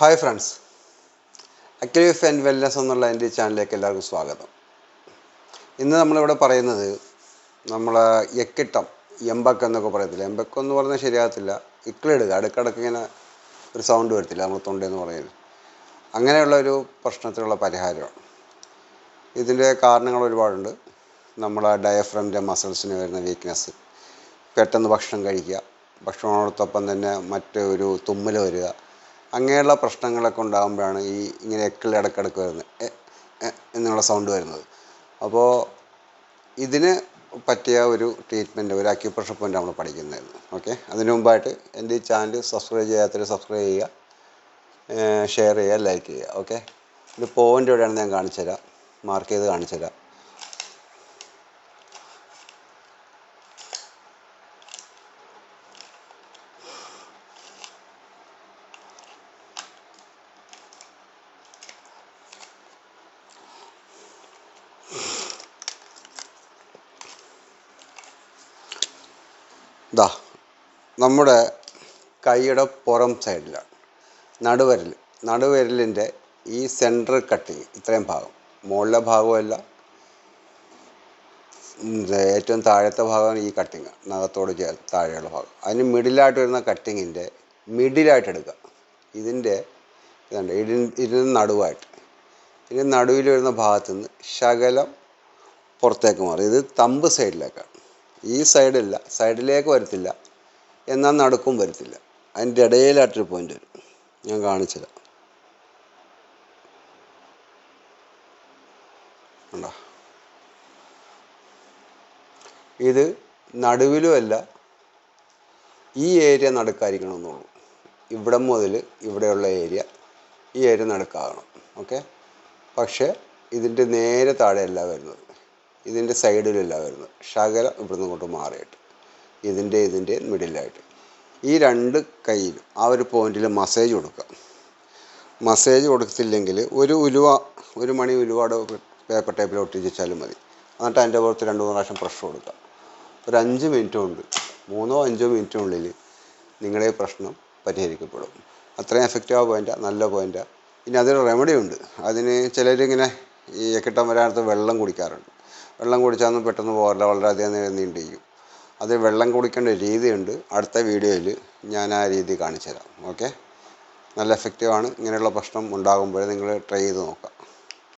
Hi friends, അക്യൂഫ് and wellness എന്നുള്ള എൻ്റെ ചാനലിലേക്ക് എല്ലാവർക്കും സ്വാഗതം. ഇന്ന് നമ്മളിവിടെ പറയുന്നത് നമ്മളെ എക്കിട്ടം, എമ്പക്കം എന്നൊക്കെ പറയത്തില്ല. എമ്പക്കം എന്ന് പറഞ്ഞാൽ ശരിയാകത്തില്ല, ഇക്കിളിടുക, ഇടയ്ക്കിടയ്ക്ക് ഇങ്ങനെ ഒരു സൗണ്ട് വരത്തില്ല നമ്മൾ തൊണ്ടയെന്ന് പറയുന്നത്. അങ്ങനെയുള്ള ഒരു പ്രശ്നത്തിനുള്ള പരിഹാരമാണ്. ഇതിൻ്റെ കാരണങ്ങൾ ഒരുപാടുണ്ട്. നമ്മളെ ഡയഫ്രമിൻ്റെ മസിൽസിന് വരുന്ന വീക്ക്നെസ്, പെട്ടെന്ന് ഭക്ഷണം കഴിക്കുക, ഭക്ഷണത്തോടൊപ്പം തന്നെ ഒരു തുമ്മൽ വരിക, അങ്ങനെയുള്ള പ്രശ്നങ്ങളൊക്കെ ഉണ്ടാകുമ്പോഴാണ് ഇങ്ങനെ എക്കിൾ ഇടയ്ക്കിടയ്ക്ക് വരുന്നത് എന്നുള്ള സൗണ്ട് വരുന്നത്. അപ്പോൾ ഇതിന് പറ്റിയ ഒരു ട്രീറ്റ്മെൻറ്റ്, ഒരു അക്യുപ്രഷർ പോയിൻ്റ് നമ്മൾ പഠിക്കുന്നതായിരുന്നു. ഓക്കെ, അതിനു മുമ്പായിട്ട് എൻ്റെ ഈ ചാനൽ സബ്സ്ക്രൈബ് ചെയ്യാത്തവർ സബ്സ്ക്രൈബ് ചെയ്യുക, ഷെയർ ചെയ്യുക, ലൈക്ക് ചെയ്യുക. ഓക്കെ, ഇത് പോയിൻ്റ് എവിടെയാണെന്ന് ഞാൻ കാണിച്ചു തരാം, മാർക്ക് ചെയ്ത് കാണിച്ചു തരാം. ഇതാ നമ്മുടെ കൈയുടെ പുറം സൈഡിലാണ് നടുവിരലിൻ്റെ ഈ സെൻട്രൽ കട്ടിങ്, ഇത്രയും ഭാഗം, മുകളിലെ ഭാഗമല്ല, ഏറ്റവും താഴത്തെ ഭാഗമാണ് ഈ കട്ടിങ്, നഖത്തോട് താഴെയുള്ള ഭാഗം. അതിന് മിഡിലായിട്ട് വരുന്ന കട്ടിങ്ങിൻ്റെ മിഡിലായിട്ട് എടുക്കുക. ഇതിന് നടുവായിട്ട്, ഇതിന് നടുവിൽ വരുന്ന ഭാഗത്തു നിന്ന് ശകലം പുറത്തേക്ക് മാറി. ഇത് തമ്പ് സൈഡിലേക്കാണ്. ഈ സൈഡില്ല, സൈഡിലേക്ക് വരത്തില്ല, എന്നാൽ നടുക്കും വരത്തില്ല. അതിൻ്റെ ഇടയിലായിട്ടൊരു പോയിൻ്റ് വരും, ഞാൻ കാണിച്ചുതരാം. ഉണ്ടോ? ഇത് നടുവിലുമല്ല, ഈ ഏരിയ നടുക്കായിരിക്കണമെന്നുള്ളൂ. ഇവിടെ മുതൽ ഇവിടെയുള്ള ഈ ഏരിയ നടുക്കാകണം. ഓക്കെ, പക്ഷേ ഇതിൻ്റെ നേരെ താഴെയല്ല വരുന്നത്, ഇതിൻ്റെ സൈഡിലല്ല വരുന്നത്, ശകലം ഇവിടുന്ന് കൊണ്ട് മാറിയിട്ട് ഇതിൻ്റെ മിഡിലായിട്ട് ഈ രണ്ട് കൈയിലും ആ ഒരു പോയിന്റിൽ മസാജ് കൊടുക്കുക. മസാജ് കൊടുത്തില്ലെങ്കിൽ ഒരു മണി ഉലുവാട് പേപ്പർ ടേപ്പിൽ ഒട്ടിച്ചാലും മതി. എന്നിട്ട് അതിൻ്റെ പുറത്ത് 2-3 പ്രാവശ്യം പ്രഷർ കൊടുക്കുക. ഒരു 5 മിനിറ്റ് കൊണ്ട്, 3-5 മിനിറ്റിനുള്ളിൽ നിങ്ങളുടെ പ്രശ്നം പരിഹരിക്കപ്പെടും. അത്രയും എഫക്റ്റീവ് പോയിൻ്റാണ്, നല്ല പോയിൻ്റാണ്. ഇനി അതൊരു റെമഡി ഉണ്ട്. അതിന് ചിലരിങ്ങനെ ഈ എക്കിട്ടം വരാനത്ത് വെള്ളം കുടിക്കാറുണ്ട്. വെള്ളം കുടിച്ചാൽ പെട്ടെന്ന് പോകില്ല, വളരെയധികം നേരം നീണ്ടിരിക്കും. അത് വെള്ളം കുടിക്കേണ്ട രീതിയുണ്ട്. അടുത്ത വീഡിയോയിൽ ഞാൻ ആ രീതി കാണിച്ചു തരാം. ഓക്കെ, നല്ല എഫക്റ്റീവാണ്. ഇങ്ങനെയുള്ള പ്രശ്നം ഉണ്ടാകുമ്പോൾ നിങ്ങൾ ട്രൈ ചെയ്ത് നോക്കാം.